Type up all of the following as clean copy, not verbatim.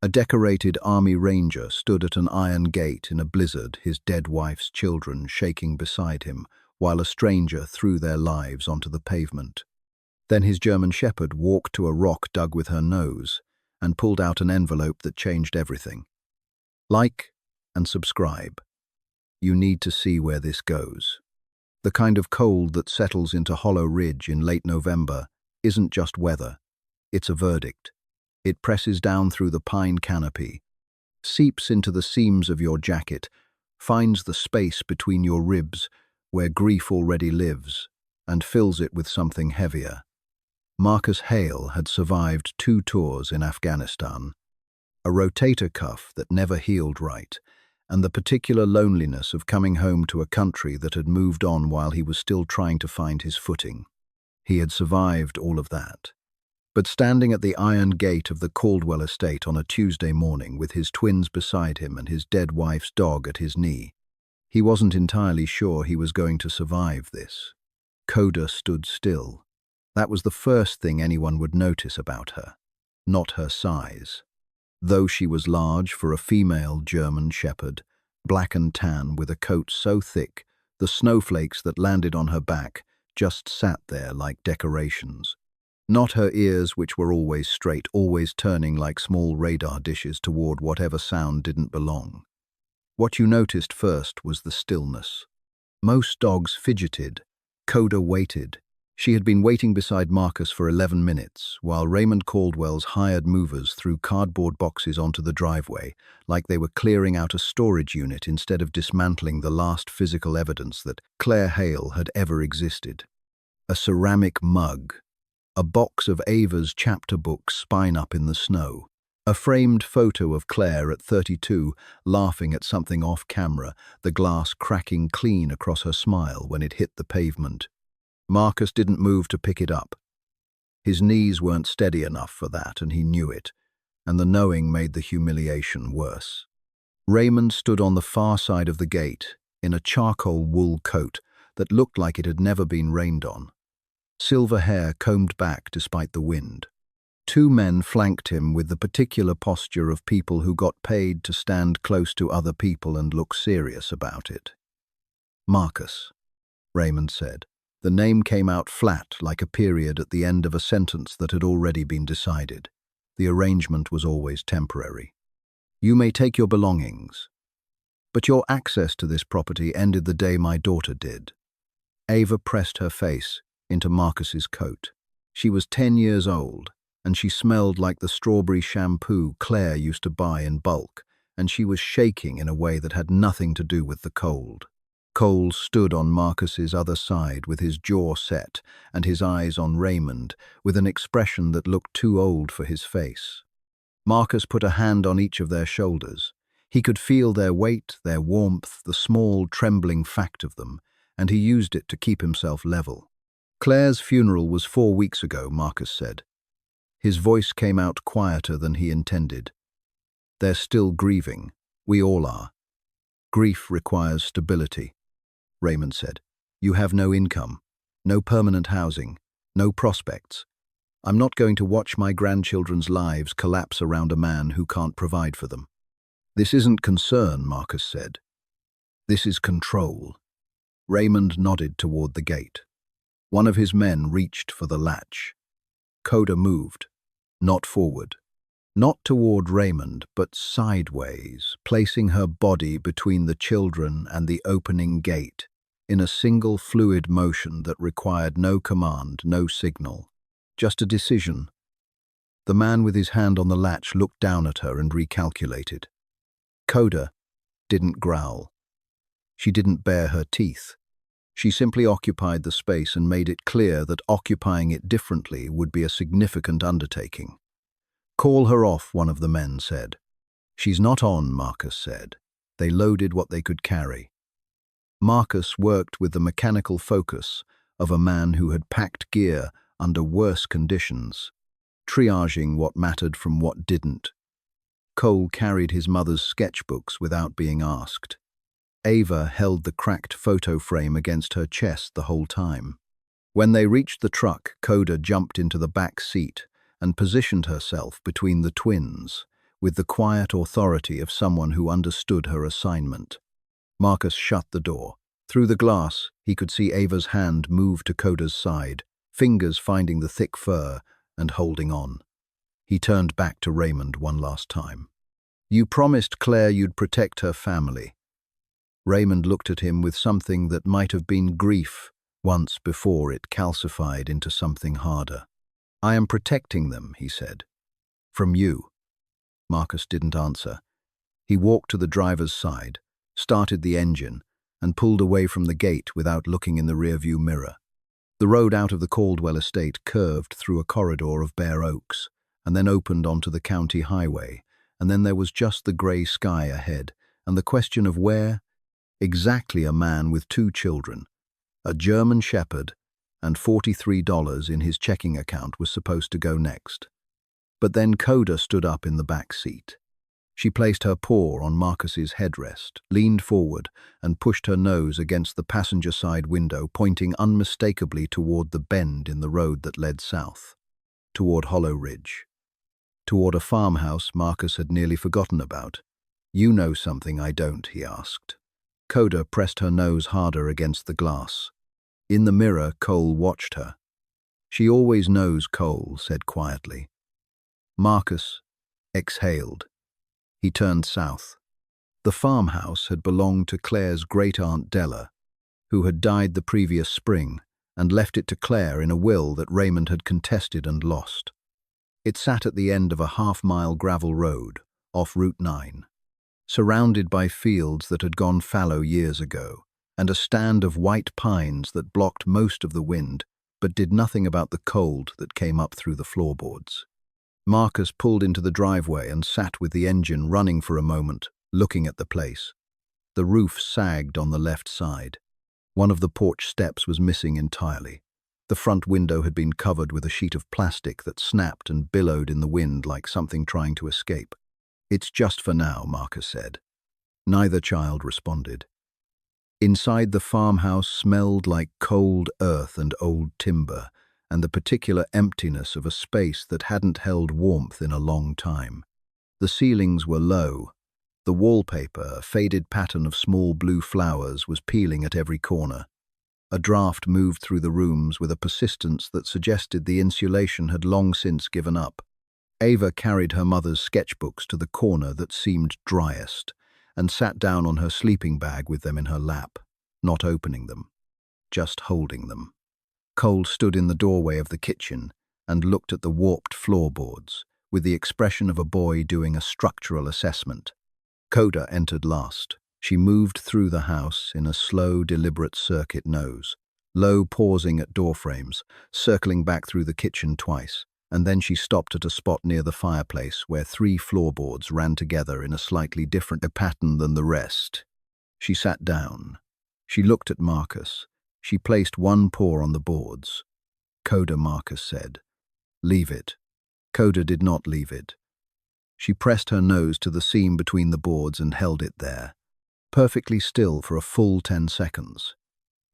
A decorated army ranger stood at an iron gate in a blizzard, his dead wife's children shaking beside him, while a stranger threw their lives onto the pavement. Then his German shepherd walked to a rock dug with her nose and pulled out an envelope that changed everything. Like and subscribe. You need to see where this goes. The kind of cold that settles into Hollow Ridge in late November isn't just weather, it's a verdict. It presses down through the pine canopy, seeps into the seams of your jacket, finds the space between your ribs where grief already lives, and fills it with something heavier. Marcus Hale had survived 2 tours in Afghanistan, a rotator cuff that never healed right, and the particular loneliness of coming home to a country that had moved on while he was still trying to find his footing. He had survived all of that. But standing at the iron gate of the Caldwell estate on a Tuesday morning with his twins beside him and his dead wife's dog at his knee, he wasn't entirely sure he was going to survive this. Koda stood still. That was the first thing anyone would notice about her, not her size. Though she was large for a female German shepherd, black and tan with a coat so thick, the snowflakes that landed on her back just sat there like decorations. Not her ears, which were always straight, always turning like small radar dishes toward whatever sound didn't belong. What you noticed first was the stillness. Most dogs fidgeted. Koda waited. She had been waiting beside Marcus for 11 minutes, while Raymond Caldwell's hired movers threw cardboard boxes onto the driveway, like they were clearing out a storage unit instead of dismantling the last physical evidence that Claire Hale had ever existed. A ceramic mug, a box of Ava's chapter books spine up in the snow, a framed photo of Claire at 32 laughing at something off camera, the glass cracking clean across her smile when it hit the pavement. Marcus didn't move to pick it up. His knees weren't steady enough for that, and he knew it, and the knowing made the humiliation worse. Raymond stood on the far side of the gate, in a charcoal wool coat that looked like it had never been rained on. Silver hair combed back despite the wind. 2 men flanked him with the particular posture of people who got paid to stand close to other people and look serious about it. Marcus, Raymond said. The name came out flat, like a period at the end of a sentence that had already been decided. The arrangement was always temporary. You may take your belongings, but your access to this property ended the day my daughter did. Ava pressed her face into Marcus's coat. She was 10 years old, and she smelled like the strawberry shampoo Claire used to buy in bulk, and she was shaking in a way that had nothing to do with the cold. Cole stood on Marcus's other side with his jaw set and his eyes on Raymond, with an expression that looked too old for his face. Marcus put a hand on each of their shoulders. He could feel their weight, their warmth, the small, trembling fact of them, and he used it to keep himself level. Claire's funeral was 4 weeks ago, Marcus said. His voice came out quieter than he intended. They're still grieving. We all are. Grief requires stability, Raymond said. You have no income, no permanent housing, no prospects. I'm not going to watch my grandchildren's lives collapse around a man who can't provide for them. This isn't concern, Marcus said. This is control. Raymond nodded toward the gate. One of his men reached for the latch. Koda moved, not forward, not toward Raymond, but sideways, placing her body between the children and the opening gate, in a single fluid motion that required no command, no signal, just a decision. The man with his hand on the latch looked down at her and recalculated. Koda didn't growl. She didn't bare her teeth. She simply occupied the space and made it clear that occupying it differently would be a significant undertaking. Call her off, one of the men said. She's not on, Marcus said. They loaded what they could carry. Marcus worked with the mechanical focus of a man who had packed gear under worse conditions, triaging what mattered from what didn't. Cole carried his mother's sketchbooks without being asked. Ava held the cracked photo frame against her chest the whole time. When they reached the truck, Koda jumped into the back seat and positioned herself between the twins, with the quiet authority of someone who understood her assignment. Marcus shut the door. Through the glass, he could see Ava's hand move to Koda's side, fingers finding the thick fur and holding on. He turned back to Raymond one last time. "You promised Claire you'd protect her family." Raymond looked at him with something that might have been grief once before it calcified into something harder. "I am protecting them," he said. "From you." Marcus didn't answer. He walked to the driver's side, started the engine, and pulled away from the gate without looking in the rearview mirror. The road out of the Caldwell estate curved through a corridor of bare oaks, and then opened onto the county highway, and then there was just the grey sky ahead, and the question of where exactly a man with 2 children, a German shepherd, and $43 in his checking account was supposed to go next. But then Koda stood up in the back seat. She placed her paw on Marcus's headrest, leaned forward, and pushed her nose against the passenger side window, pointing unmistakably toward the bend in the road that led south, toward Hollow Ridge, toward a farmhouse Marcus had nearly forgotten about. "You know something I don't?" he asked. Koda pressed her nose harder against the glass. In the mirror, Cole watched her. "She always knows," Cole said quietly. Marcus exhaled. He turned south. The farmhouse had belonged to Claire's great-aunt Della, who had died the previous spring, and left it to Claire in a will that Raymond had contested and lost. It sat at the end of a half-mile gravel road, off Route 9, surrounded by fields that had gone fallow years ago, and a stand of white pines that blocked most of the wind, but did nothing about the cold that came up through the floorboards. Marcus pulled into the driveway and sat with the engine running for a moment, looking at the place. The roof sagged on the left side. One of the porch steps was missing entirely. The front window had been covered with a sheet of plastic that snapped and billowed in the wind like something trying to escape. "It's just for now," Marcus said. Neither child responded. Inside the farmhouse smelled like cold earth and old timber, and the particular emptiness of a space that hadn't held warmth in a long time. The ceilings were low. The wallpaper, a faded pattern of small blue flowers, was peeling at every corner. A draft moved through the rooms with a persistence that suggested the insulation had long since given up. Ava carried her mother's sketchbooks to the corner that seemed driest, and sat down on her sleeping bag with them in her lap, not opening them, just holding them. Cole stood in the doorway of the kitchen and looked at the warped floorboards, with the expression of a boy doing a structural assessment. Koda entered last. She moved through the house in a slow, deliberate circuit nose, low pausing at doorframes, circling back through the kitchen twice, and then she stopped at a spot near the fireplace where 3 floorboards ran together in a slightly different pattern than the rest. She sat down. She looked at Marcus. She placed one paw on the boards. "Koda," Marcus said. "Leave it." Koda did not leave it. She pressed her nose to the seam between the boards and held it there, perfectly still for a full 10 seconds.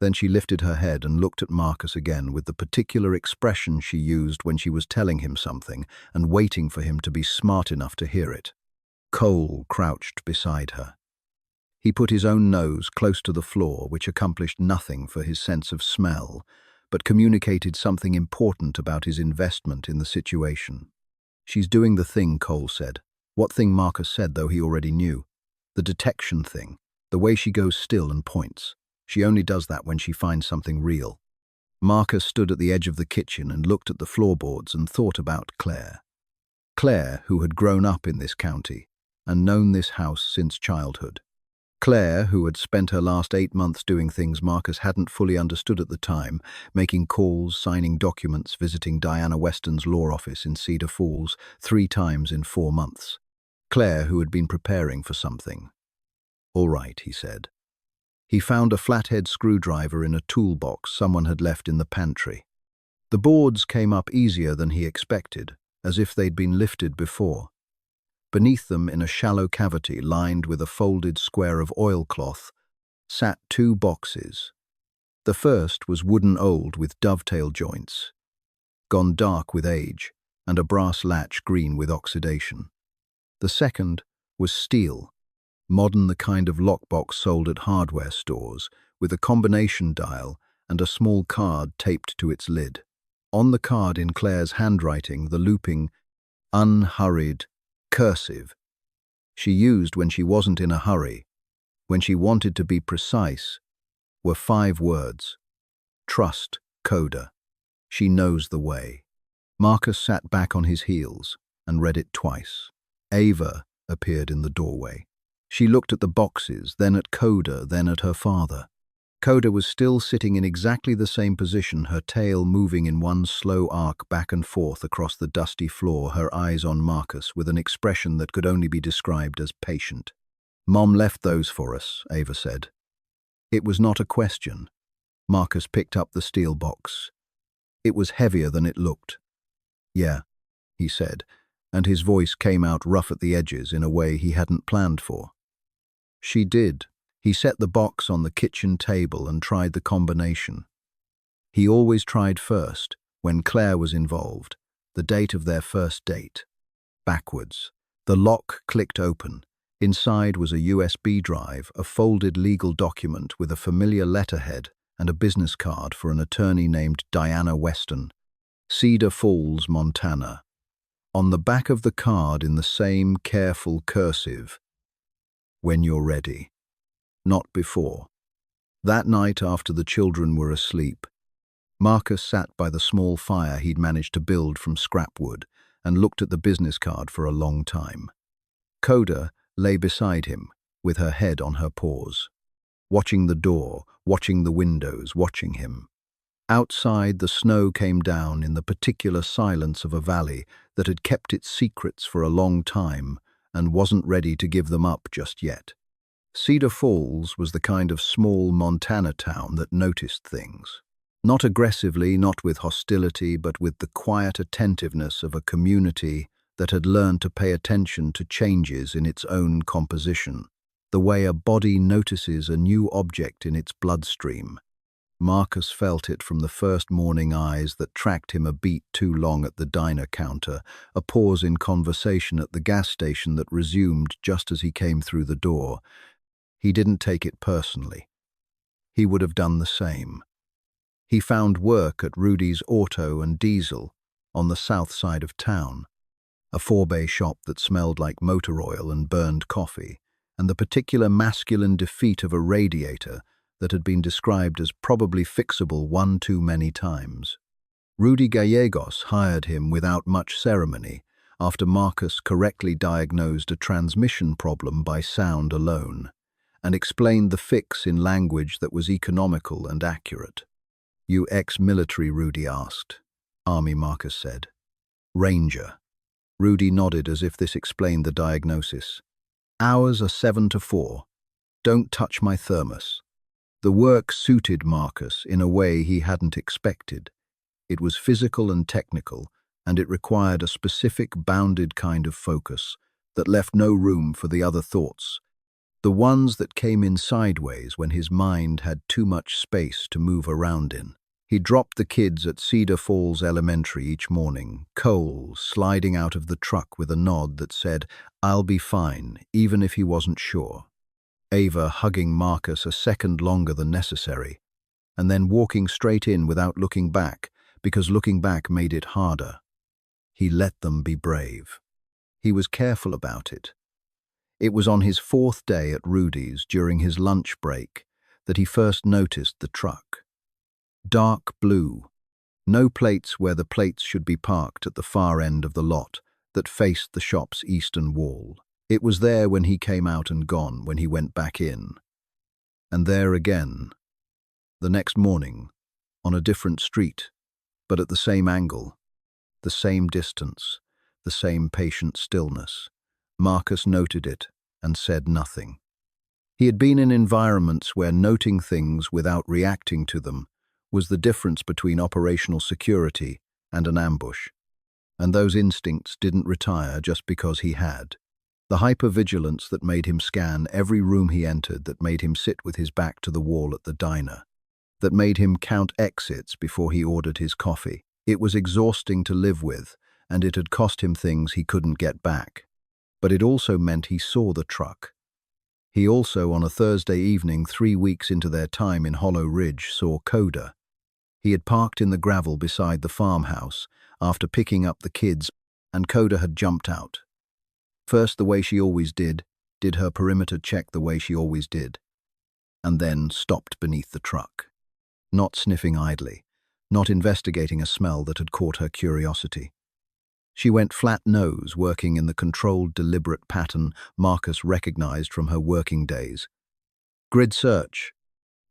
Then she lifted her head and looked at Marcus again with the particular expression she used when she was telling him something and waiting for him to be smart enough to hear it. Cole crouched beside her. He put his own nose close to the floor, which accomplished nothing for his sense of smell, but communicated something important about his investment in the situation. "She's doing the thing," Cole said. What thing Marcus said, though he already knew. The detection thing, the way she goes still and points. She only does that when she finds something real. Marcus stood at the edge of the kitchen and looked at the floorboards and thought about Claire. Claire, who had grown up in this county and known this house since childhood. Claire, who had spent her last 8 months doing things Marcus hadn't fully understood at the time, making calls, signing documents, visiting Diana Weston's law office in Cedar Falls 3 times in 4 months. Claire, who had been preparing for something. "All right," he said. He found a flathead screwdriver in a toolbox someone had left in the pantry. The boards came up easier than he expected, as if they'd been lifted before. Beneath them, in a shallow cavity lined with a folded square of oilcloth, sat 2 boxes. The first was wooden old with dovetail joints, gone dark with age, and a brass latch green with oxidation. The second was steel, modern, the kind of lockbox sold at hardware stores, with a combination dial and a small card taped to its lid. On the card, in Claire's handwriting, the looping, unhurried cursive she used when she wasn't in a hurry, when she wanted to be precise, were 5 words. Trust Koda. She knows the way. Marcus sat back on his heels and read it twice. Ava appeared in the doorway. She looked at the boxes, then at Koda, then at her father. Koda was still sitting in exactly the same position, her tail moving in one slow arc back and forth across the dusty floor, her eyes on Marcus with an expression that could only be described as patient. "Mom left those for us," Ava said. It was not a question. Marcus picked up the steel box. It was heavier than it looked. "Yeah," he said, and his voice came out rough at the edges in a way he hadn't planned for. "She did." He set the box on the kitchen table and tried the combination. He always tried first, when Claire was involved, the date of their first date. Backwards. The lock clicked open. Inside was a USB drive, a folded legal document with a familiar letterhead and a business card for an attorney named Diana Weston, Cedar Falls, Montana. On the back of the card, in the same careful cursive, "When you're ready." Not before. That night, after the children were asleep, Marcus sat by the small fire he'd managed to build from scrap wood and looked at the business card for a long time. Koda lay beside him, with her head on her paws, watching the door, watching the windows, watching him. Outside, the snow came down in the particular silence of a valley that had kept its secrets for a long time and wasn't ready to give them up just yet. Cedar Falls was the kind of small Montana town that noticed things. Not aggressively, not with hostility, but with the quiet attentiveness of a community that had learned to pay attention to changes in its own composition, the way a body notices a new object in its bloodstream. Marcus felt it from the first morning eyes that tracked him a beat too long at the diner counter, a pause in conversation at the gas station that resumed just as he came through the door. He didn't take it personally. He would have done the same. He found work at Rudy's Auto and Diesel on the south side of town, a 4-bay shop that smelled like motor oil and burned coffee, and the particular masculine defeat of a radiator that had been described as probably fixable one too many times. Rudy Gallegos hired him without much ceremony after Marcus correctly diagnosed a transmission problem by sound alone, and explained the fix in language that was economical and accurate. "You ex-military?" Rudy asked. "Army," Marcus said. "Ranger." Rudy nodded as if this explained the diagnosis. "Hours are 7 to 4. Don't touch my thermos." The work suited Marcus in a way he hadn't expected. It was physical and technical, and it required a specific, bounded kind of focus that left no room for the other thoughts, the ones that came in sideways when his mind had too much space to move around in. He dropped the kids at Cedar Falls Elementary each morning, Cole sliding out of the truck with a nod that said, "I'll be fine," even if he wasn't sure. Ava hugging Marcus a second longer than necessary, and then walking straight in without looking back, because looking back made it harder. He let them be brave. He was careful about it. It was on his 4th day at Rudy's, during his lunch break, that he first noticed the truck. Dark blue, no plates where the plates should be parked at the far end of the lot that faced the shop's eastern wall. It was there when he came out and gone when he went back in. And there again, the next morning, on a different street, but at the same angle, the same distance, the same patient stillness. Marcus noted it and said nothing. He had been in environments where noting things without reacting to them was the difference between operational security and an ambush, and those instincts didn't retire just because he had. The hypervigilance that made him scan every room he entered, that made him sit with his back to the wall at the diner, that made him count exits before he ordered his coffee. It was exhausting to live with, and it had cost him things he couldn't get back. But it also meant he saw the truck. He also, on a Thursday evening 3 weeks into their time in Hollow Ridge, saw Koda. He had parked in the gravel beside the farmhouse after picking up the kids, and Koda had jumped out. First, the way she always did her perimeter check the way she always did, and then stopped beneath the truck. Not sniffing idly, not investigating a smell that had caught her curiosity. She went flat nose, working in the controlled, deliberate pattern Marcus recognized from her working days. Grid search,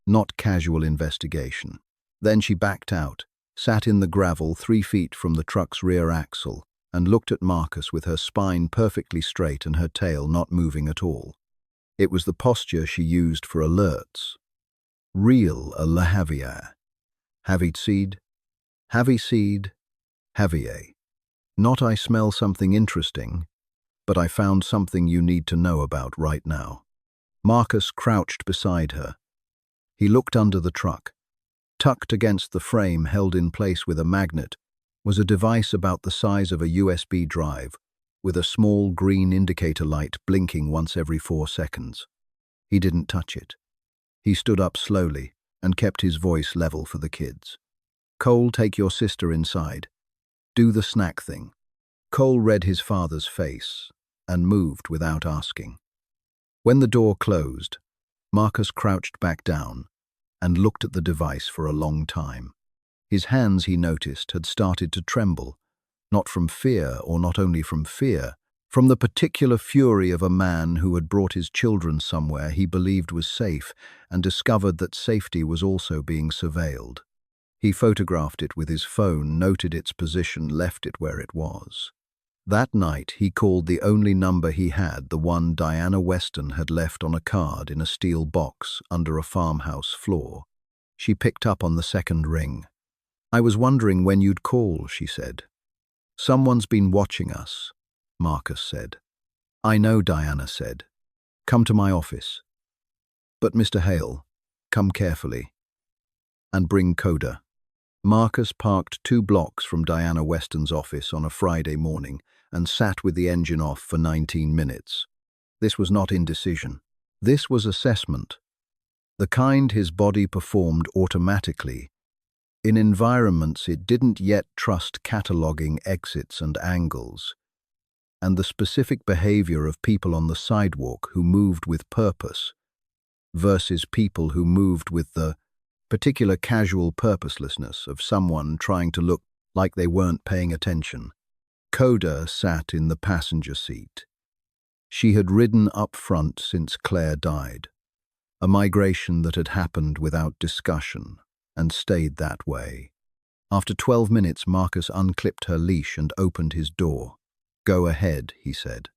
not casual investigation. Then she backed out, sat in the gravel 3 feet from the truck's rear axle, and looked at Marcus with her spine perfectly straight and her tail not moving at all. It was the posture she used for alerts. Real a lahavier. Havid seed? Havi seed? Havier. Not I smell something interesting, but I found something you need to know about right now. Marcus crouched beside her. He looked under the truck. Tucked against the frame, held in place with a magnet, was a device about the size of a USB drive, with a small green indicator light blinking once every 4 seconds. He didn't touch it. He stood up slowly and kept his voice level for the kids. Cole, take your sister inside. Do the snack thing. Cole read his father's face and moved without asking. When the door closed, Marcus crouched back down and looked at the device for a long time. His hands, he noticed, had started to tremble, not from fear, or not only from fear, from the particular fury of a man who had brought his children somewhere he believed was safe and discovered that safety was also being surveilled. He photographed it with his phone, noted its position, left it where it was. That night, he called the only number he had, the one Diana Weston had left on a card in a steel box under a farmhouse floor. She picked up on the second ring. I was wondering when you'd call, she said. Someone's been watching us, Marcus said. I know, Diana said. Come to my office. But Mr. Hale, come carefully. And bring Koda. Marcus parked 2 blocks from Diana Weston's office on a Friday morning and sat with the engine off for 19 minutes. This was not indecision. This was assessment. The kind his body performed automatically in environments it didn't yet trust, cataloging exits and angles, and the specific behavior of people on the sidewalk who moved with purpose versus people who moved with the particular casual purposelessness of someone trying to look like they weren't paying attention. Koda sat in the passenger seat. She had ridden up front since Claire died, a migration that had happened without discussion and stayed that way. After 12 minutes, Marcus unclipped her leash and opened his door. Go ahead, he said.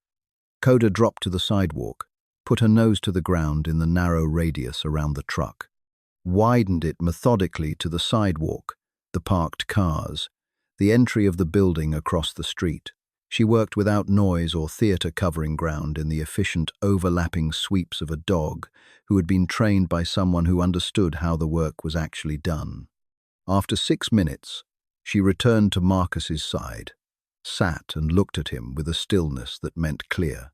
Koda dropped to the sidewalk, put her nose to the ground in the narrow radius around the truck, widened it methodically to the sidewalk, the parked cars, the entry of the building across the street. She worked without noise or theater covering ground in the efficient, overlapping sweeps of a dog who had been trained by someone who understood how the work was actually done. After 6 minutes, she returned to Marcus's side, sat and looked at him with a stillness that meant clear.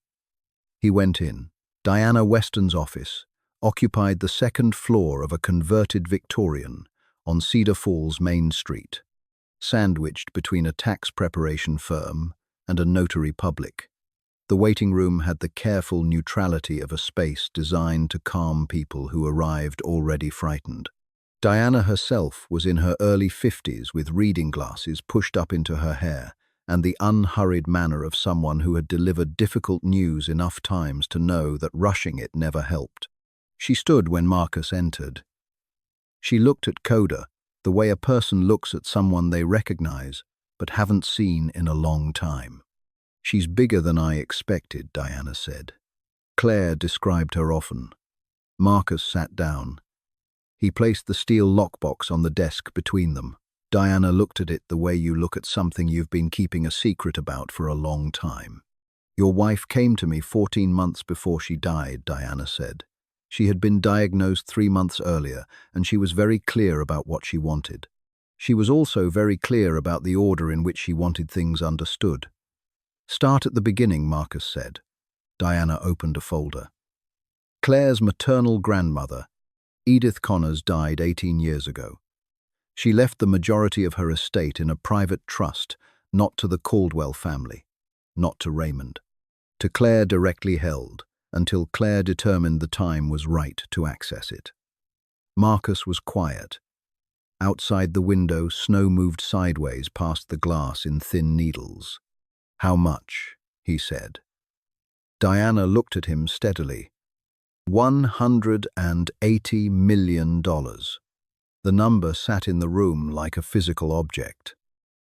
He went in. Diana Weston's office occupied the 2nd floor of a converted Victorian on Cedar Falls Main Street, sandwiched between a tax preparation firm and a notary public. The waiting room had the careful neutrality of a space designed to calm people who arrived already frightened. Diana herself was in her early 50s with reading glasses pushed up into her hair and the unhurried manner of someone who had delivered difficult news enough times to know that rushing it never helped. She stood when Marcus entered. She looked at Koda the way a person looks at someone they recognize but haven't seen in a long time. She's bigger than I expected, Diana said. Claire described her often. Marcus sat down. He placed the steel lockbox on the desk between them. Diana looked at it the way you look at something you've been keeping a secret about for a long time. Your wife came to me 14 months before she died, Diana said. She had been diagnosed 3 months earlier, and she was very clear about what she wanted. She was also very clear about the order in which she wanted things understood. Start at the beginning, Marcus said. Diana opened a folder. Claire's maternal grandmother, Edith Connors, died 18 years ago. She left the majority of her estate in a private trust, not to the Caldwell family, not to Raymond, to Claire directly held, until Claire determined the time was right to access it. Marcus was quiet. Outside the window, snow moved sideways past the glass in thin needles. "How much?" he said. Diana looked at him steadily. $180 million. The number sat in the room like a physical object.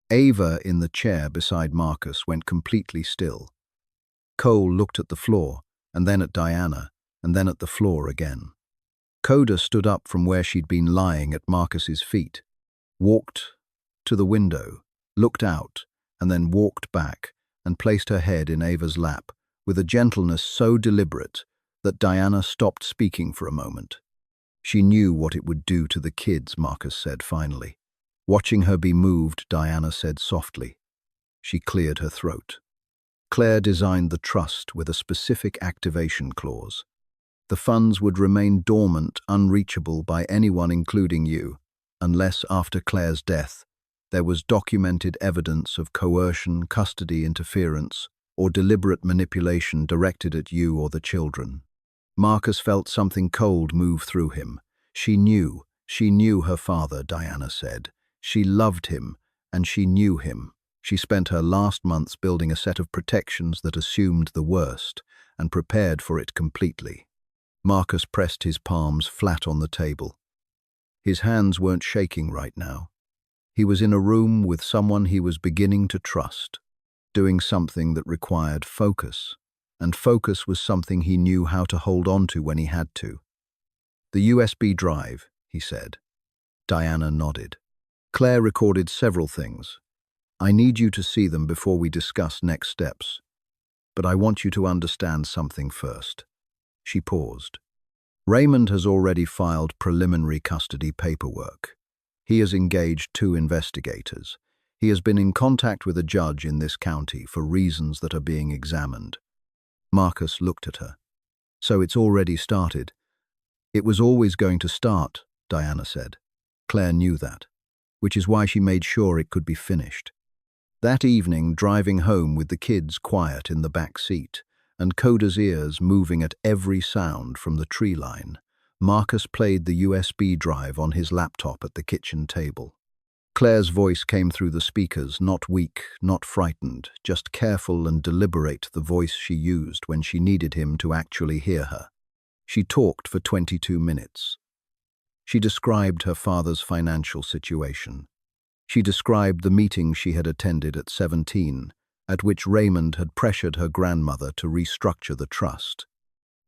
Ava, in the chair beside Marcus, went completely still. Cole looked at the floor, and then at Diana, and then at the floor again. Koda stood up from where she'd been lying at Marcus's feet, walked to the window, looked out, and then walked back and placed her head in Ava's lap with a gentleness so deliberate that Diana stopped speaking for a moment. She knew what it would do to the kids, Marcus said finally. Watching her be moved, Diana said softly. She cleared her throat. Claire designed the trust with a specific activation clause. The funds would remain dormant, unreachable by anyone including you, unless after Claire's death there was documented evidence of coercion, custody interference, or deliberate manipulation directed at you or the children. Marcus felt something cold move through him. She knew her father, Diana said. She loved him, and she knew him. She spent her last months building a set of protections that assumed the worst and prepared for it completely. Marcus pressed his palms flat on the table. His hands weren't shaking right now. He was in a room with someone he was beginning to trust, doing something that required focus. And focus was something he knew how to hold on to when he had to. "The USB drive," he said. Diana nodded. "Claire recorded several things. I need you to see them before we discuss next steps. But I want you to understand something first." She paused. "Raymond has already filed preliminary custody paperwork. He has engaged 2 investigators. He has been in contact with a judge in this county for reasons that are being examined." Marcus looked at her. "So it's already started." "It was always going to start," Diana said. Claire knew that, which is why she made sure it could be finished. That evening, driving home with the kids quiet in the back seat, and Koda's ears moving at every sound from the tree line, Marcus played the USB drive on his laptop at the kitchen table. Claire's voice came through the speakers, not weak, not frightened, just careful and deliberate, the voice she used when she needed him to actually hear her. She talked for 22 minutes. She described her father's financial situation. She described the meeting she had attended at 17, at which Raymond had pressured her grandmother to restructure the trust.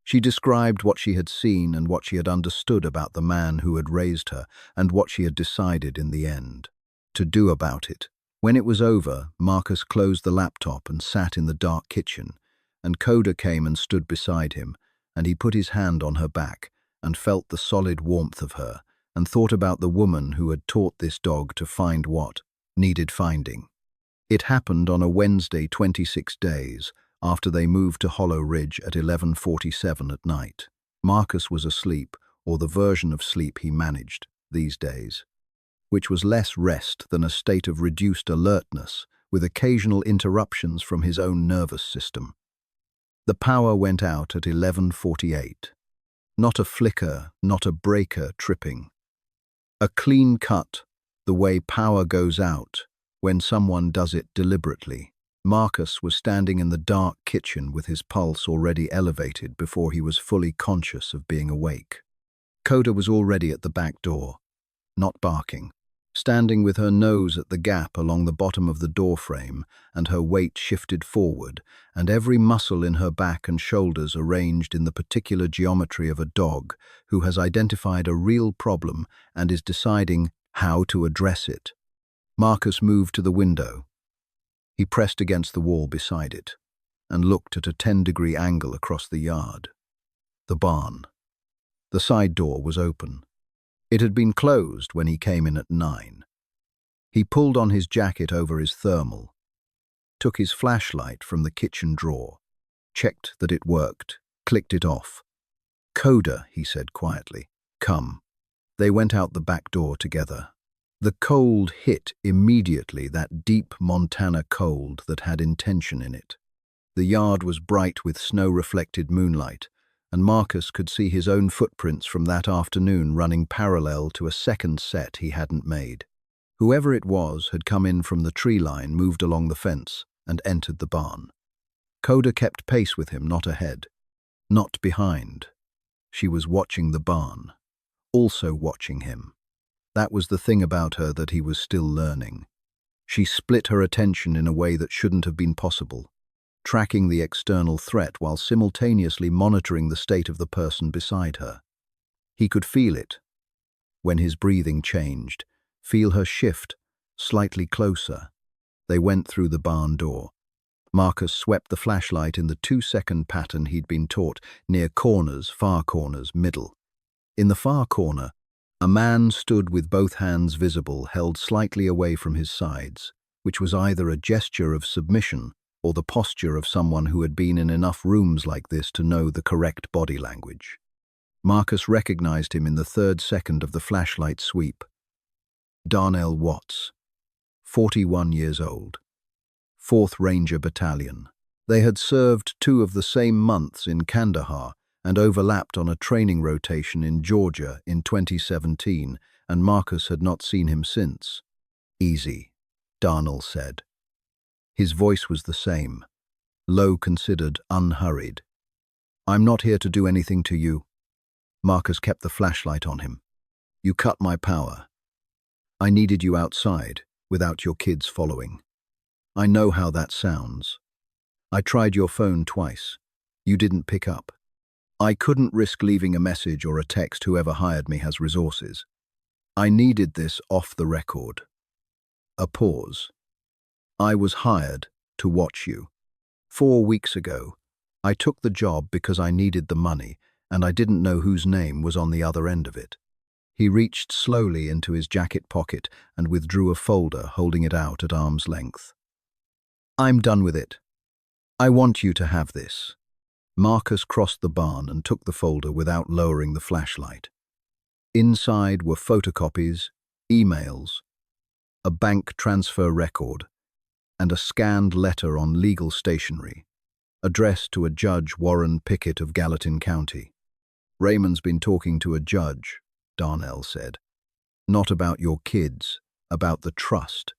She described what she had seen and what she had understood about the man who had raised her and what she had decided in the end to do about it. When it was over, Marcus closed the laptop and sat in the dark kitchen, and Koda came and stood beside him, and he put his hand on her back and felt the solid warmth of her and thought about the woman who had taught this dog to find what needed finding. It happened on a Wednesday 26 days after they moved to Hollow Ridge at 11:47 at night. Marcus was asleep, or the version of sleep he managed these days, which was less rest than a state of reduced alertness, with occasional interruptions from his own nervous system. The power went out at 11:48. Not a flicker, not a breaker tripping. A clean cut, the way power goes out when someone does it deliberately. Marcus was standing in the dark kitchen with his pulse already elevated before he was fully conscious of being awake. Koda was already at the back door, not barking, standing with her nose at the gap along the bottom of the doorframe, and her weight shifted forward, and every muscle in her back and shoulders arranged in the particular geometry of a dog who has identified a real problem and is deciding how to address it. Marcus moved to the window. He pressed against the wall beside it and looked at a 10-degree angle across the yard. The barn. The side door was open. It had been closed when he came in at 9. He pulled on his jacket over his thermal, took his flashlight from the kitchen drawer, checked that it worked, clicked it off. "Koda," he said quietly. "Come." They went out the back door together. The cold hit immediately, that deep Montana cold that had intention in it. The yard was bright with snow-reflected moonlight, and Marcus could see his own footprints from that afternoon running parallel to a second set he hadn't made. Whoever it was had come in from the tree line, moved along the fence, and entered the barn. Koda kept pace with him, not ahead, not behind. She was watching the barn, also watching him. That was the thing about her that he was still learning. She split her attention in a way that shouldn't have been possible, tracking the external threat while simultaneously monitoring the state of the person beside her. He could feel it. When his breathing changed, feel her shift, slightly closer. They went through the barn door. Marcus swept the flashlight in the 2-second pattern he'd been taught, near corners, far corners, middle. In the far corner, a man stood with both hands visible, held slightly away from his sides, which was either a gesture of submission or the posture of someone who had been in enough rooms like this to know the correct body language. Marcus recognized him in the 3rd second of the flashlight sweep. Darnell Watts, 41 years old, 4th Ranger Battalion. They had served 2 of the same months in Kandahar and overlapped on a training rotation in Georgia in 2017, and Marcus had not seen him since. "Easy," Darnell said. His voice was the same, low, considered, unhurried. "I'm not here to do anything to you." Marcus kept the flashlight on him. "You cut my power. I needed you outside, without your kids following. I know how that sounds. I tried your phone twice. You didn't pick up. I couldn't risk leaving a message or a text. Whoever hired me has resources. I needed this off the record." A pause. "I was hired to watch you. 4 weeks ago, I took the job because I needed the money, and I didn't know whose name was on the other end of it." He reached slowly into his jacket pocket and withdrew a folder, holding it out at arm's length. "I'm done with it. I want you to have this." Marcus crossed the barn and took the folder without lowering the flashlight. Inside were photocopies, emails, a bank transfer record, and a scanned letter on legal stationery, addressed to a Judge Warren Pickett of Gallatin County. "Raymond's been talking to a judge," Darnell said. "Not about your kids, about the trust.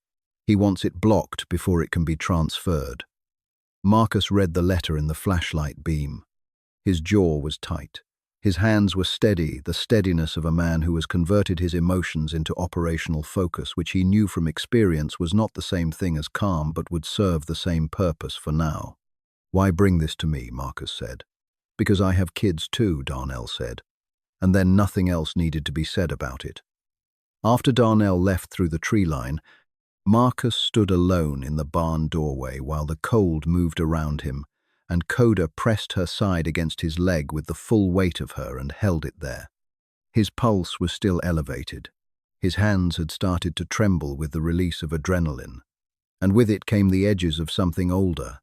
He wants it blocked before it can be transferred." Marcus read the letter in the flashlight beam. His jaw was tight. His hands were steady, the steadiness of a man who has converted his emotions into operational focus, which he knew from experience was not the same thing as calm but would serve the same purpose for now. "Why bring this to me?" Marcus said. "Because I have kids too," Darnell said. And then nothing else needed to be said about it. After Darnell left through the tree line, Marcus stood alone in the barn doorway while the cold moved around him, and Koda pressed her side against his leg with the full weight of her and held it there. His pulse was still elevated. His hands had started to tremble with the release of adrenaline, and with it came the edges of something older,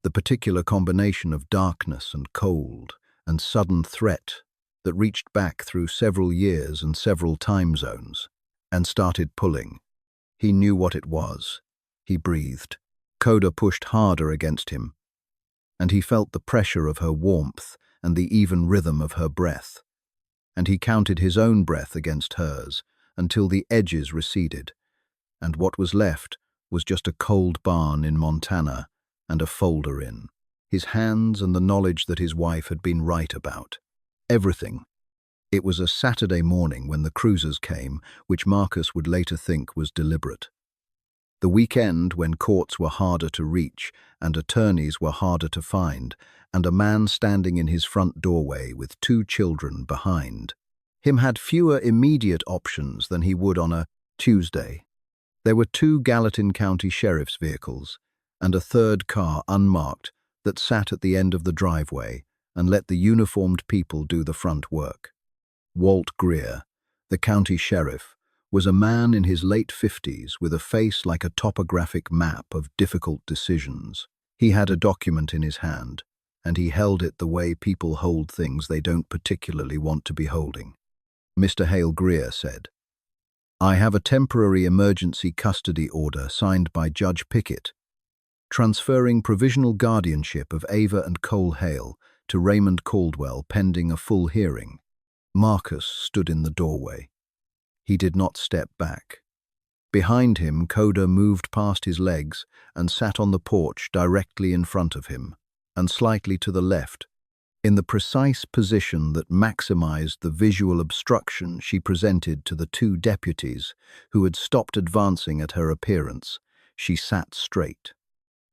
the particular combination of darkness and cold and sudden threat that reached back through several years and several time zones, and started pulling. He knew what it was. He breathed. Koda pushed harder against him, and he felt the pressure of her warmth and the even rhythm of her breath. And he counted his own breath against hers until the edges receded, and what was left was just a cold barn in Montana and a folder in. His hands and the knowledge that his wife had been right about. Everything. It was a Saturday morning when the cruisers came, which Marcus would later think was deliberate. The weekend when courts were harder to reach and attorneys were harder to find, and a man standing in his front doorway with 2 children behind him had fewer immediate options than he would on a Tuesday. There were 2 Gallatin County sheriff's vehicles and a 3rd car unmarked that sat at the end of the driveway and let the uniformed people do the front work. Walt Greer, the county sheriff, was a man in his late 50s with a face like a topographic map of difficult decisions. He had a document in his hand, and he held it the way people hold things they don't particularly want to be holding. Mr. Hale Greer said, "I have a temporary emergency custody order signed by Judge Pickett, transferring provisional guardianship of Ava and Cole Hale to Raymond Caldwell pending a full hearing." Marcus stood in the doorway. He did not step back. Behind him, Koda moved past his legs and sat on the porch directly in front of him, and slightly to the left, in the precise position that maximized the visual obstruction she presented to the two deputies who had stopped advancing at her appearance. She sat straight.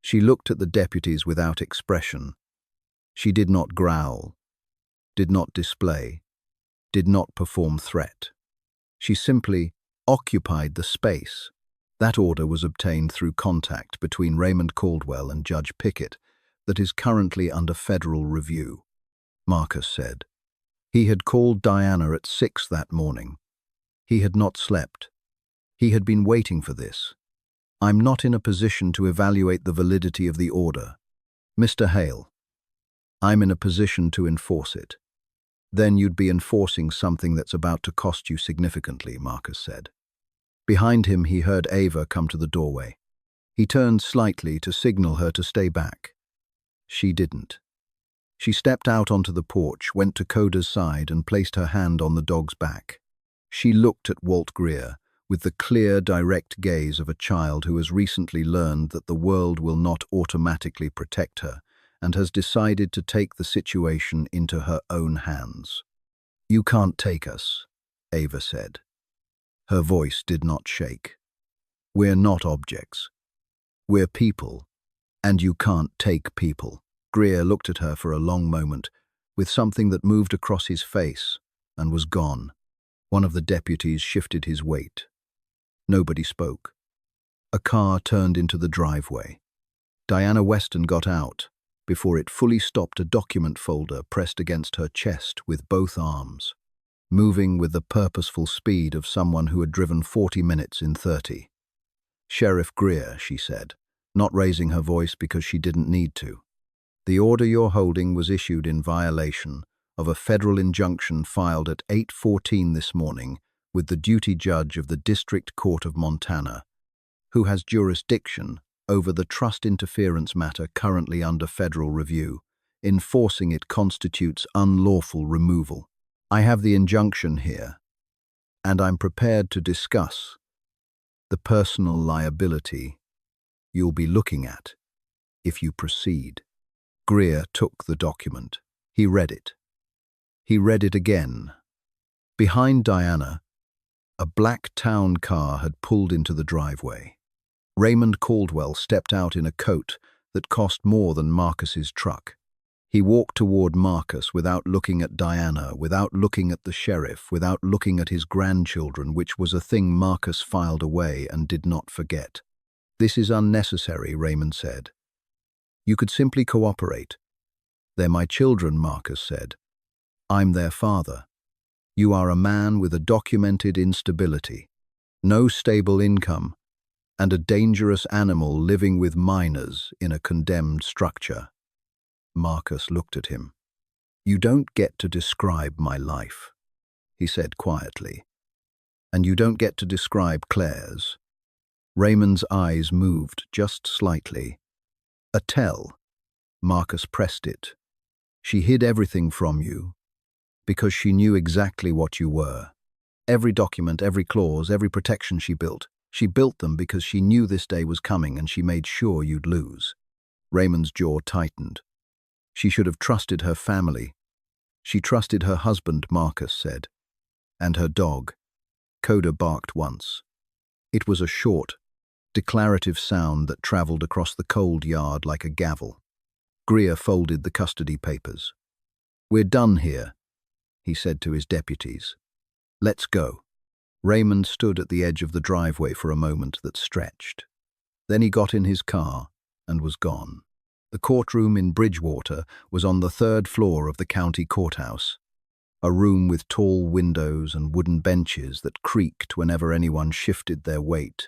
She looked at the deputies without expression. She did not growl, did not display, did not perform threat. She simply occupied the space. That order was obtained through contact between Raymond Caldwell and Judge Pickett that is currently under federal review, Marcus said. He had called Diana at 6 that morning. He had not slept. He had been waiting for this. "I'm not in a position to evaluate the validity of the order, Mr. Hale. I'm in a position to enforce it." "Then you'd be enforcing something that's about to cost you significantly," Marcus said. Behind him, he heard Ava come to the doorway. He turned slightly to signal her to stay back. She didn't. She stepped out onto the porch, went to Koda's side and placed her hand on the dog's back. She looked at Walt Greer with the clear, direct gaze of a child who has recently learned that the world will not automatically protect her and has decided to take the situation into her own hands. "You can't take us," Ava said. Her voice did not shake. "We're not objects. We're people, and you can't take people." Greer looked at her for a long moment, with something that moved across his face and was gone. One of the deputies shifted his weight. Nobody spoke. A car turned into the driveway. Diana Weston got out before it fully stopped, a document folder pressed against her chest with both arms, moving with the purposeful speed of someone who had driven 40 minutes in 30. "Sheriff Greer," she said, not raising her voice because she didn't need to. "The order you're holding was issued in violation of a federal injunction filed at 8:14 this morning with the duty judge of the District Court of Montana, who has jurisdiction over the trust interference matter currently under federal review. Enforcing it constitutes unlawful removal. I have the injunction here, and I'm prepared to discuss the personal liability you'll be looking at if you proceed." Greer took the document. He read it. He read it again. Behind Diana, a black town car had pulled into the driveway. Raymond Caldwell stepped out in a coat that cost more than Marcus's truck. He walked toward Marcus without looking at Diana, without looking at the sheriff, without looking at his grandchildren, which was a thing Marcus filed away and did not forget. "This is unnecessary," Raymond said. "You could simply cooperate." "They're my children," Marcus said. "I'm their father. You are a man with a documented instability, no stable income, and a dangerous animal living with minors in a condemned structure." Marcus looked at him. "You don't get to describe my life," he said quietly. "And you don't get to describe Claire's." Raymond's eyes moved just slightly. "A tell." Marcus pressed it. "She hid everything from you because she knew exactly what you were. Every document, every clause, every protection she built them because she knew this day was coming and she made sure you'd lose." Raymond's jaw tightened. "She should have trusted her family. She trusted her husband," Marcus said. "And her dog." Koda barked once. It was a short, declarative sound that traveled across the cold yard like a gavel. Greer folded the custody papers. "We're done here," he said to his deputies. "Let's go." Raymond stood at the edge of the driveway for a moment that stretched. Then he got in his car and was gone. The courtroom in Bridgewater was on the 3rd floor of the county courthouse, a room with tall windows and wooden benches that creaked whenever anyone shifted their weight,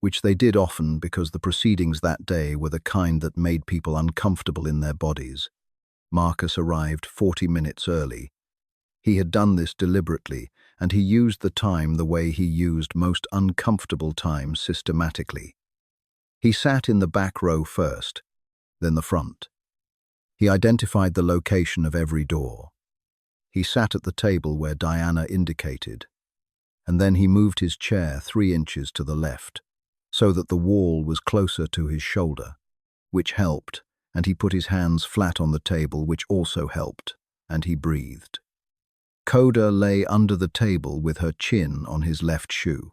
which they did often because the proceedings that day were the kind that made people uncomfortable in their bodies. Marcus arrived 40 minutes early. He had done this deliberately, and he used the time the way he used most uncomfortable time systematically. He sat in the back row first, then the front. He identified the location of every door. He sat at the table where Diana indicated, and then he moved his chair 3 inches to the left, so that the wall was closer to his shoulder, which helped, and he put his hands flat on the table, which also helped, and he breathed. Koda lay under the table with her chin on his left shoe.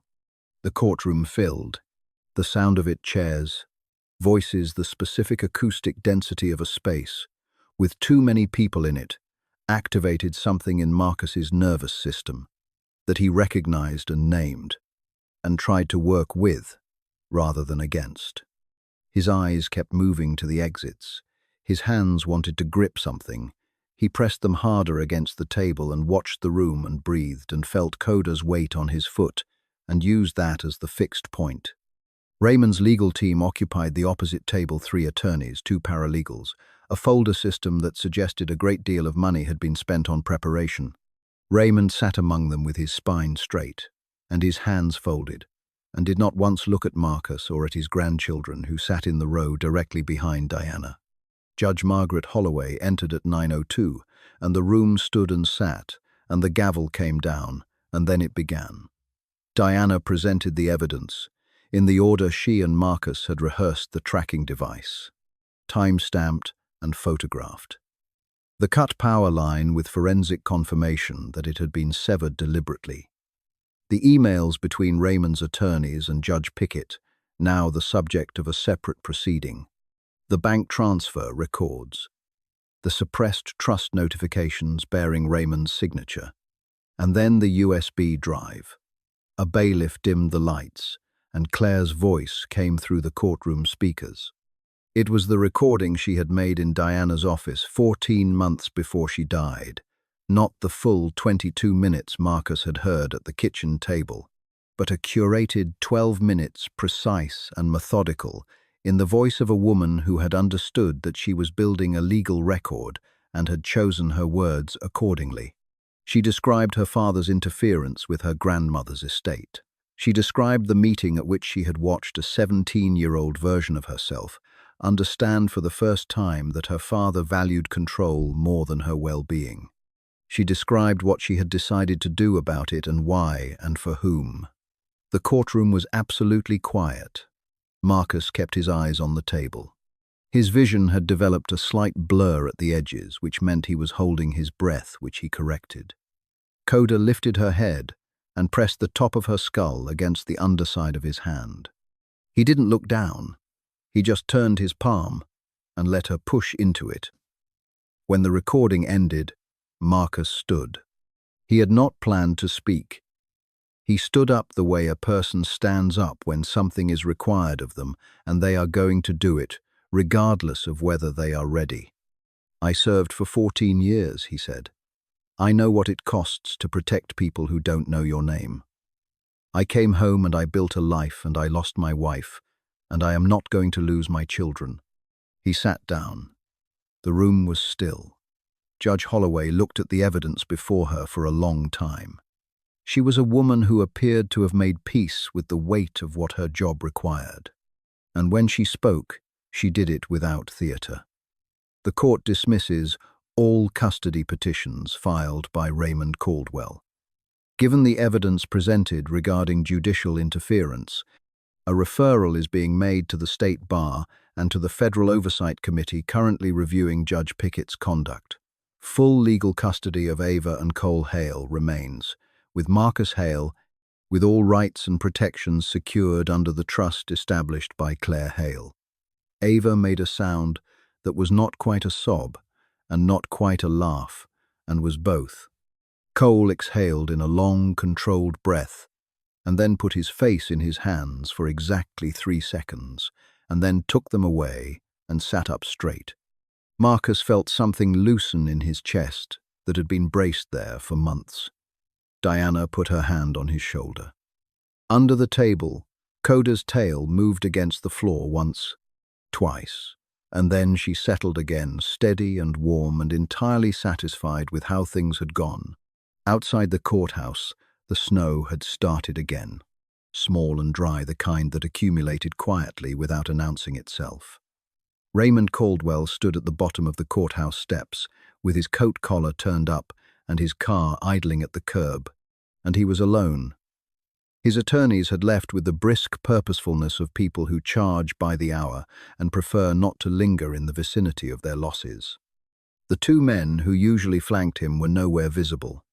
The courtroom filled, the sound of it chairs, voices the specific acoustic density of a space, with too many people in it, activated something in Marcus's nervous system that he recognized and named, and tried to work with, rather than against. His eyes kept moving to the exits. His hands wanted to grip something. He pressed them harder against the table and watched the room and breathed and felt Koda's weight on his foot and used that as the fixed point. Raymond's legal team occupied the opposite table, 3 attorneys, 2 paralegals, a folder system that suggested a great deal of money had been spent on preparation. Raymond sat among them with his spine straight and his hands folded, and did not once look at Marcus or at his grandchildren who sat in the row directly behind Diana. Judge Margaret Holloway entered at 9:02, and the room stood and sat, and the gavel came down, and then it began. Diana presented the evidence, in the order she and Marcus had rehearsed the tracking device, time-stamped and photographed. The cut power line with forensic confirmation that it had been severed deliberately. The emails between Raymond's attorneys and Judge Pickett, now the subject of a separate proceeding. The bank transfer records. The suppressed trust notifications bearing Raymond's signature. And then the USB drive. A bailiff dimmed the lights, and Claire's voice came through the courtroom speakers. It was the recording she had made in Diana's office 14 months before she died, not the full 22 minutes Marcus had heard at the kitchen table, but a curated 12 minutes, precise and methodical, in the voice of a woman who had understood that she was building a legal record and had chosen her words accordingly. She described her father's interference with her grandmother's estate. She described the meeting at which she had watched a 17-year-old version of herself understand for the first time that her father valued control more than her well-being. She described what she had decided to do about it and why and for whom. The courtroom was absolutely quiet. Marcus kept his eyes on the table. His vision had developed a slight blur at the edges, which meant he was holding his breath, which he corrected. Koda lifted her head and pressed the top of her skull against the underside of his hand. He didn't look down. He just turned his palm and let her push into it. When the recording ended, Marcus stood. He had not planned to speak. He stood up the way a person stands up when something is required of them and they are going to do it, regardless of whether they are ready. "I served for 14 years," he said. "I know what it costs to protect people who don't know your name. I came home and I built a life and I lost my wife, and I am not going to lose my children." He sat down. The room was still. Judge Holloway looked at the evidence before her for a long time. She was a woman who appeared to have made peace with the weight of what her job required. And when she spoke, she did it without theatre. The court dismisses all custody petitions filed by Raymond Caldwell. Given the evidence presented regarding judicial interference, a referral is being made to the State Bar and to the Federal Oversight Committee currently reviewing Judge Pickett's conduct. Full legal custody of Ava and Cole Hale remains, with Marcus Hale, with all rights and protections secured under the trust established by Claire Hale. Ava made a sound that was not quite a sob and not quite a laugh, and was both. Cole exhaled in a long, controlled breath, and then put his face in his hands for exactly 3 seconds, and then took them away and sat up straight. Marcus felt something loosen in his chest that had been braced there for months. Diana put her hand on his shoulder. Under the table, Koda's tail moved against the floor once, twice, And then she settled again, steady and warm and entirely satisfied with how things had gone. Outside the courthouse, the snow had started again, small and dry, the kind that accumulated quietly without announcing itself. Raymond Caldwell stood at the bottom of the courthouse steps, with his coat collar turned up and his car idling at the curb, and he was alone. His attorneys had left with the brisk purposefulness of people who charge by the hour and prefer not to linger in the vicinity of their losses. The two men who usually flanked him were nowhere visible.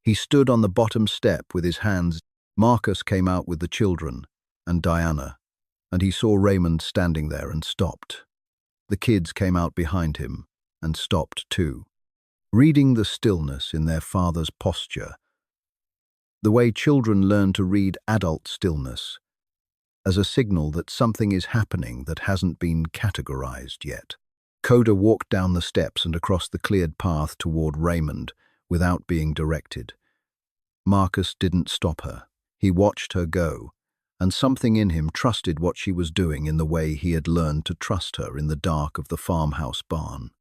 He stood on the bottom step with his hands. Marcus came out with the children and Diana, and he saw Raymond standing there and stopped. The kids came out behind him and stopped too, reading the stillness in their father's posture, the way children learn to read adult stillness, as a signal that something is happening that hasn't been categorized yet. Koda walked down the steps and across the cleared path toward Raymond without being directed. Marcus didn't stop her. He watched her go, and something in him trusted what she was doing in the way he had learned to trust her in the dark of the farmhouse barn.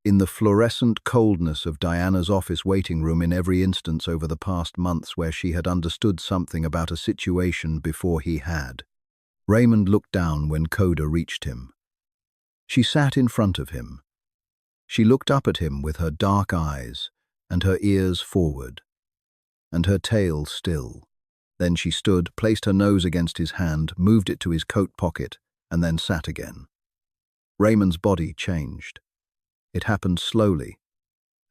In the fluorescent coldness of Diana's office waiting room, in every instance over the past months where she had understood something about a situation before he had. Raymond looked down when Koda reached him. She sat in front of him. She looked up at him with her dark eyes and her ears forward, and her tail still. Then she stood, placed her nose against his hand, moved it to his coat pocket, and then sat again. Raymond's body changed. It happened slowly,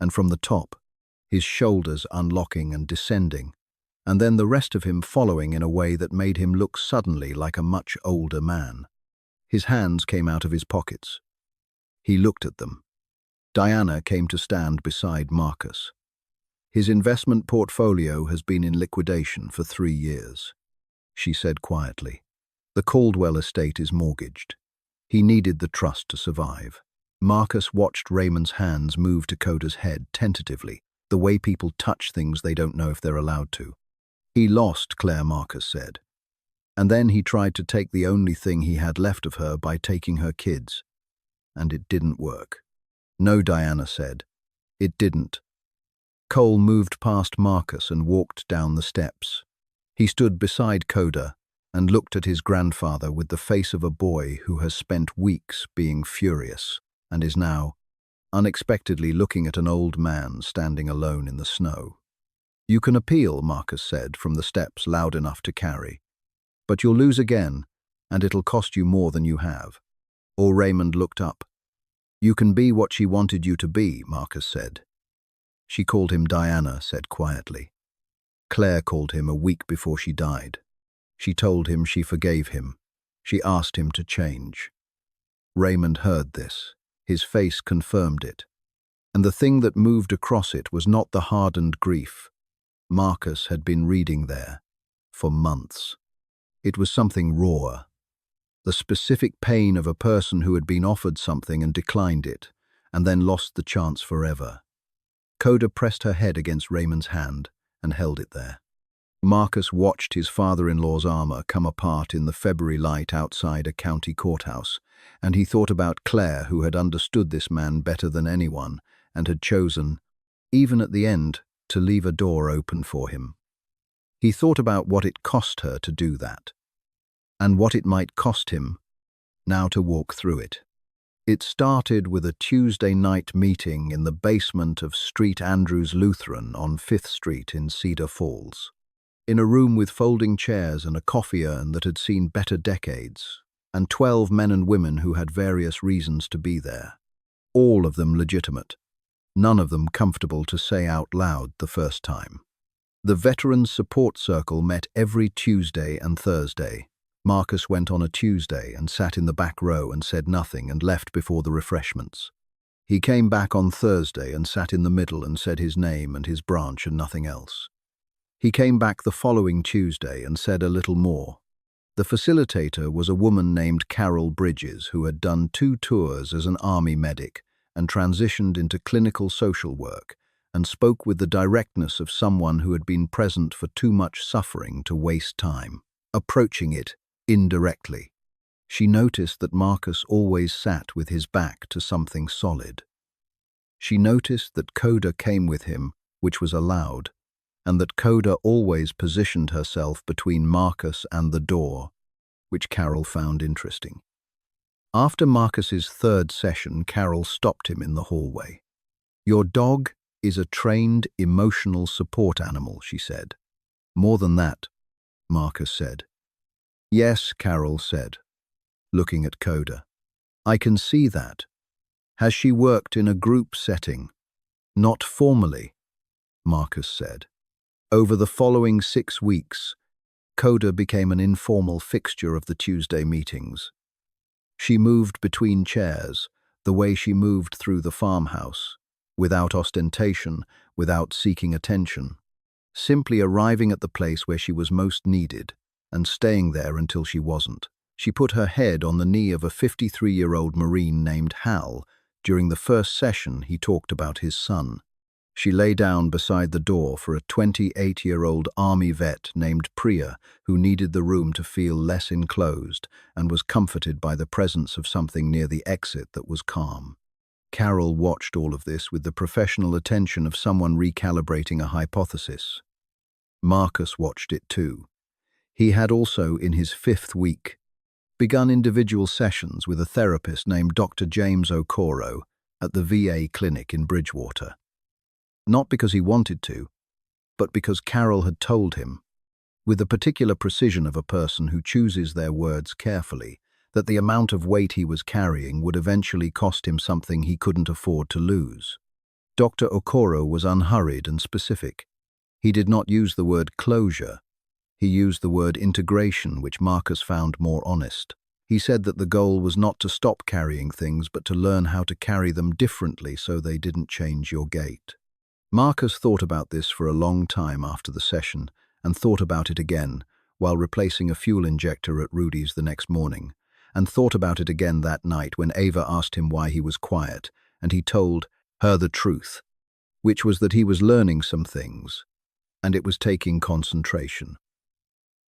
and from the top, his shoulders unlocking and descending, and then the rest of him following in a way that made him look suddenly like a much older man. His hands came out of his pockets. He looked at them. Diana came to stand beside Marcus. His investment portfolio has been in liquidation for 3 years, she said quietly. The Caldwell estate is mortgaged. He needed the trust to survive. Marcus watched Raymond's hands move to Koda's head tentatively, the way people touch things they don't know if they're allowed to. He lost, Claire, Marcus said. And then he tried to take the only thing he had left of her by taking her kids. And it didn't work. No, Diana said. It didn't. Cole moved past Marcus and walked down the steps. He stood beside Koda and looked at his grandfather with the face of a boy who has spent weeks being furious and is now, unexpectedly, looking at an old man standing alone in the snow. You can appeal, Marcus said from the steps loud enough to carry. But you'll lose again, and it'll cost you more than you have. Or Raymond looked up. You can be what she wanted you to be, Marcus said. She called him Diana, said quietly. Claire called him a week before she died. She told him she forgave him. She asked him to change. Raymond heard this. His face confirmed it. And the thing that moved across it was not the hardened grief Marcus had been reading there for months. It was something rawer. The specific pain of a person who had been offered something and declined it, and then lost the chance forever. Koda pressed her head against Raymond's hand and held it there. Marcus watched his father-in-law's armor come apart in the February light outside a county courthouse, and he thought about Claire, who had understood this man better than anyone and had chosen, even at the end, to leave a door open for him. He thought about what it cost her to do that, and what it might cost him now to walk through it. It started with a Tuesday night meeting in the basement of St. Andrew's Lutheran on 5th Street in Cedar Falls. In a room with folding chairs and a coffee urn that had seen better decades, and 12 men and women who had various reasons to be there. All of them legitimate, none of them comfortable to say out loud the first time. The Veterans Support Circle met every Tuesday and Thursday. Marcus went on a Tuesday and sat in the back row and said nothing and left before the refreshments. He came back on Thursday and sat in the middle and said his name and his branch and nothing else. He came back the following Tuesday and said a little more. The facilitator was a woman named Carol Bridges, who had done 2 tours as an army medic and transitioned into clinical social work, and spoke with the directness of someone who had been present for too much suffering to waste time, approaching it indirectly. She noticed that Marcus always sat with his back to something solid. She noticed that Koda came with him, which was allowed, and that Koda always positioned herself between Marcus and the door, which Carol found interesting. After Marcus's third session, Carol stopped him in the hallway. "Your dog is a trained emotional support animal," she said. "More than that," Marcus said. "Yes," Carol said, looking at Koda. "I can see that. Has she worked in a group setting?" "Not formally," Marcus said. Over the following 6 weeks, Koda became an informal fixture of the Tuesday meetings. She moved between chairs, the way she moved through the farmhouse, without ostentation, without seeking attention, simply arriving at the place where she was most needed and staying there until she wasn't. She put her head on the knee of a 53-year-old Marine named Hal. During the first session, he talked about his son. She lay down beside the door for a 28-year-old Army vet named Priya, who needed the room to feel less enclosed and was comforted by the presence of something near the exit that was calm. Carol watched all of this with the professional attention of someone recalibrating a hypothesis. Marcus watched it too. He had also, in his 5th week, begun individual sessions with a therapist named Dr. James Okoro at the VA clinic in Bridgewater. Not because he wanted to, but because Carol had told him, with the particular precision of a person who chooses their words carefully, that the amount of weight he was carrying would eventually cost him something he couldn't afford to lose. Dr. Okoro was unhurried and specific. He did not use the word closure. He used the word integration, which Marcus found more honest. He said that the goal was not to stop carrying things, but to learn how to carry them differently so they didn't change your gait. Marcus thought about this for a long time after the session, and thought about it again while replacing a fuel injector at Rudy's the next morning, and thought about it again that night when Ava asked him why he was quiet, and he told her the truth, which was that he was learning some things, and it was taking concentration.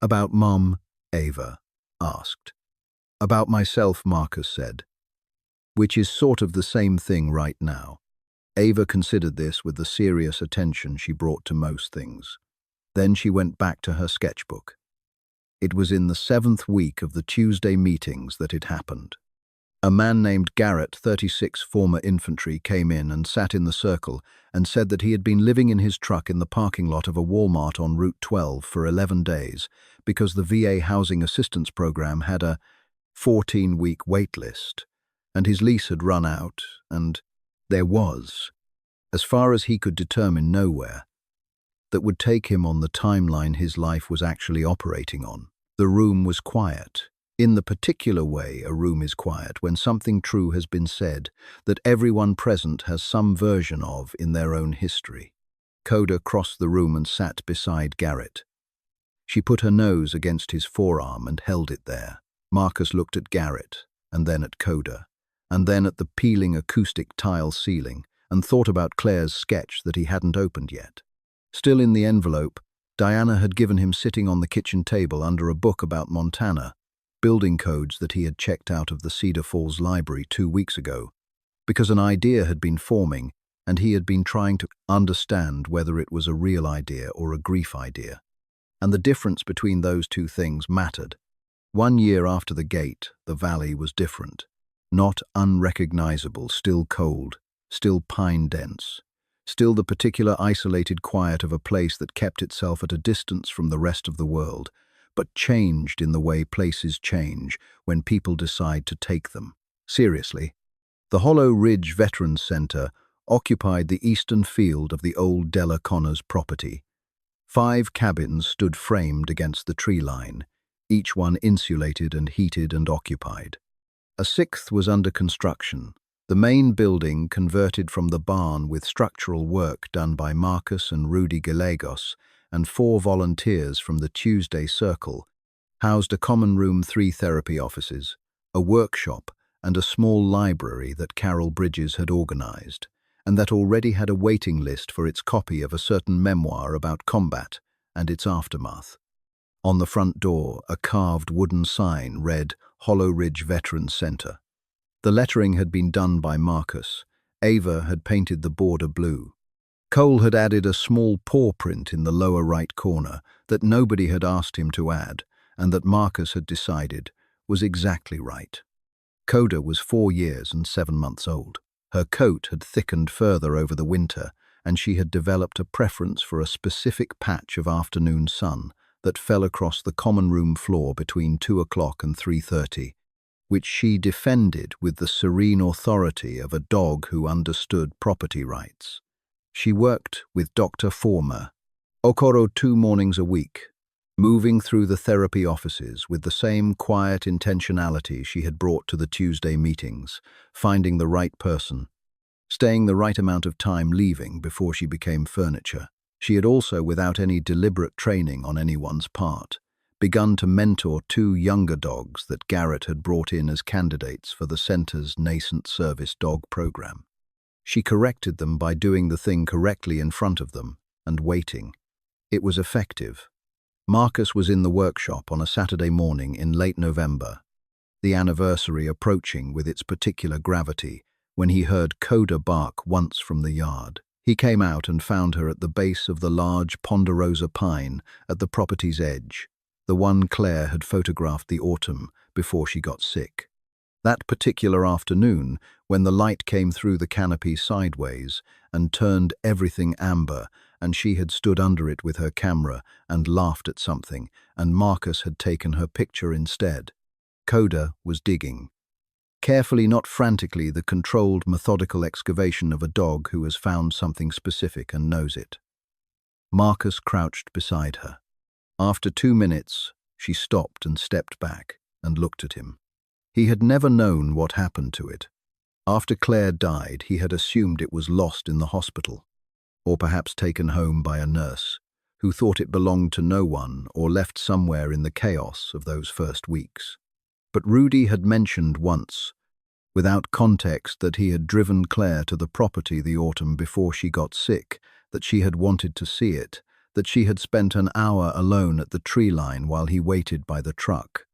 "About Mom?" Ava asked. "About myself," Marcus said, "which is sort of the same thing right now." Ava considered this with the serious attention she brought to most things. Then she went back to her sketchbook. It was in the 7th week of the Tuesday meetings that it happened. A man named Garrett, 36, former infantry, came in and sat in the circle and said that he had been living in his truck in the parking lot of a Walmart on Route 12 for 11 days because the VA Housing Assistance Program had a 14-week wait list, and his lease had run out, and there was, as far as he could determine, nowhere that would take him on the timeline his life was actually operating on. The room was quiet. In the particular way a room is quiet when something true has been said that everyone present has some version of in their own history. Koda crossed the room and sat beside Garrett. She put her nose against his forearm and held it there. Marcus looked at Garrett, and then at Koda, and then at the peeling acoustic tile ceiling, and thought about Claire's sketch that he hadn't opened yet. Still in the envelope, Diana had given him sitting on the kitchen table under a book about Montana, building codes that he had checked out of the Cedar Falls Library 2 weeks ago, because an idea had been forming and he had been trying to understand whether it was a real idea or a grief idea. And the difference between those two things mattered. 1 year after the gate, the valley was different. Not unrecognizable, still cold, still pine-dense, still the particular isolated quiet of a place that kept itself at a distance from the rest of the world, but changed in the way places change when people decide to take them seriously. The Hollow Ridge Veterans Center occupied the eastern field of the old Della Connors property. 5 cabins stood framed against the tree line, each one insulated and heated and occupied. A 6th was under construction, the main building converted from the barn with structural work done by Marcus and Rudy Gallegos and 4 volunteers from the Tuesday Circle, housed a common room, 3 therapy offices, a workshop, and a small library that Carol Bridges had organized, and that already had a waiting list for its copy of a certain memoir about combat and its aftermath. On the front door, a carved wooden sign read, Hollow Ridge Veterans Center. The lettering had been done by Marcus. Ava had painted the border blue. Cole had added a small paw print in the lower right corner that nobody had asked him to add, and that Marcus had decided was exactly right. Koda was 4 years and 7 months old. Her coat had thickened further over the winter, and she had developed a preference for a specific patch of afternoon sun that fell across the common room floor between 2 o'clock and 3:30, which she defended with the serene authority of a dog who understood property rights. She worked with Dr. Former, Okoro 2 mornings a week, moving through the therapy offices with the same quiet intentionality she had brought to the Tuesday meetings, finding the right person, staying the right amount of time, leaving before she became furniture. She had also, without any deliberate training on anyone's part, begun to mentor 2 younger dogs that Garrett had brought in as candidates for the center's nascent service dog program. She corrected them by doing the thing correctly in front of them and waiting. It was effective. Marcus was in the workshop on a Saturday morning in late November, the anniversary approaching with its particular gravity, when he heard Koda bark once from the yard. He came out and found her at the base of the large ponderosa pine at the property's edge, the one Claire had photographed the autumn before she got sick. That particular afternoon, when the light came through the canopy sideways and turned everything amber, and she had stood under it with her camera and laughed at something, and Marcus had taken her picture instead. Koda was digging. Carefully, not frantically, the controlled, methodical excavation of a dog who has found something specific and knows it. Marcus crouched beside her. After 2 minutes, she stopped and stepped back and looked at him. He had never known what happened to it. After Claire died, he had assumed it was lost in the hospital, or perhaps taken home by a nurse, who thought it belonged to no one or left somewhere in the chaos of those first weeks. But Rudy had mentioned once, without context, that he had driven Claire to the property the autumn before she got sick, that she had wanted to see it, that she had spent an hour alone at the tree line while he waited by the truck.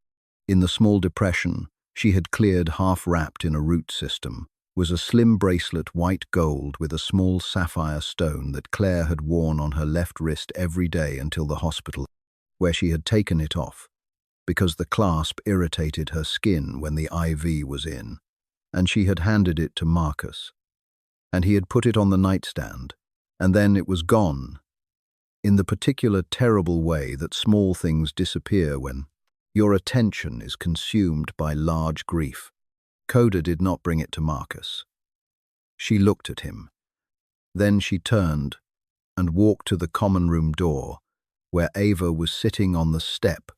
In the small depression she had cleared, half wrapped in a root system, was a slim bracelet, white gold with a small sapphire stone that Claire had worn on her left wrist every day until the hospital, where she had taken it off, because the clasp irritated her skin when the IV was in, and she had handed it to Marcus. And he had put it on the nightstand, and then it was gone, in the particular terrible way that small things disappear when your attention is consumed by large grief. Koda did not bring it to Marcus. She looked at him. Then she turned and walked to the common room door, where Ava was sitting on the step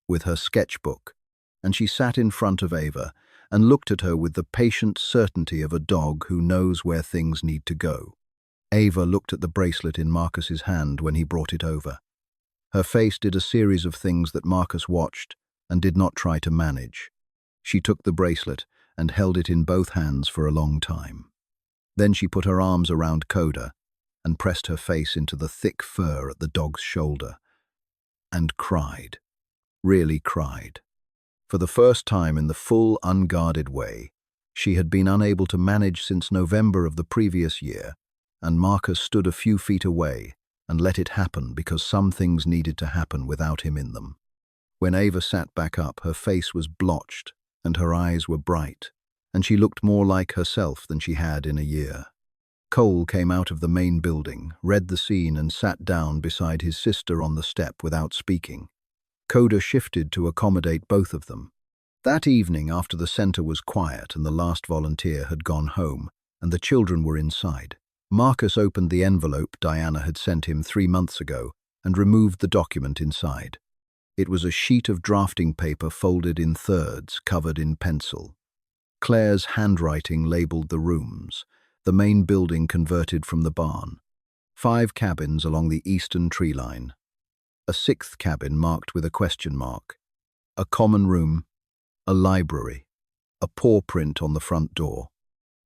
with her sketchbook, and she sat in front of Ava and looked at her with the patient certainty of a dog who knows where things need to go. Ava looked at the bracelet in Marcus's hand when he brought it over. Her face did a series of things that Marcus watched and did not try to manage. She took the bracelet and held it in both hands for a long time. Then she put her arms around Koda and pressed her face into the thick fur at the dog's shoulder, and cried, really cried. For the first time in the full, unguarded way she had been unable to manage since November of the previous year, and Marcus stood a few feet away and let it happen because some things needed to happen without him in them. When Ava sat back up, her face was blotched and her eyes were bright, and she looked more like herself than she had in a year. Cole came out of the main building, read the scene, and sat down beside his sister on the step without speaking. Koda shifted to accommodate both of them. That evening, after the center was quiet and the last volunteer had gone home and the children were inside, Marcus opened the envelope Diana had sent him 3 months ago and removed the document inside. It was a sheet of drafting paper folded in thirds, covered in pencil. Claire's handwriting labeled the rooms, the main building converted from the barn, 5 cabins along the eastern tree line, a 6th cabin marked with a question mark, a common room, a library, a paw print on the front door.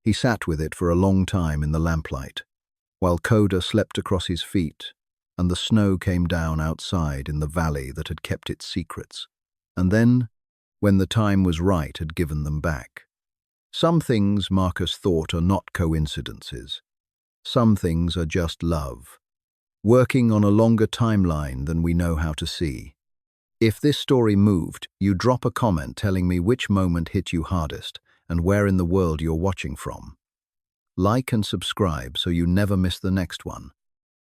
He sat with it for a long time in the lamplight, while Koda slept across his feet and the snow came down outside in the valley that had kept its secrets. And then when the time was right had given them back. Some things, Marcus thought, are not coincidences. Some things are just love, working on a longer timeline than we know how to see. If this story moved, you drop a comment telling me which moment hit you hardest and where in the world you're watching from. Like and subscribe so you never miss the next one.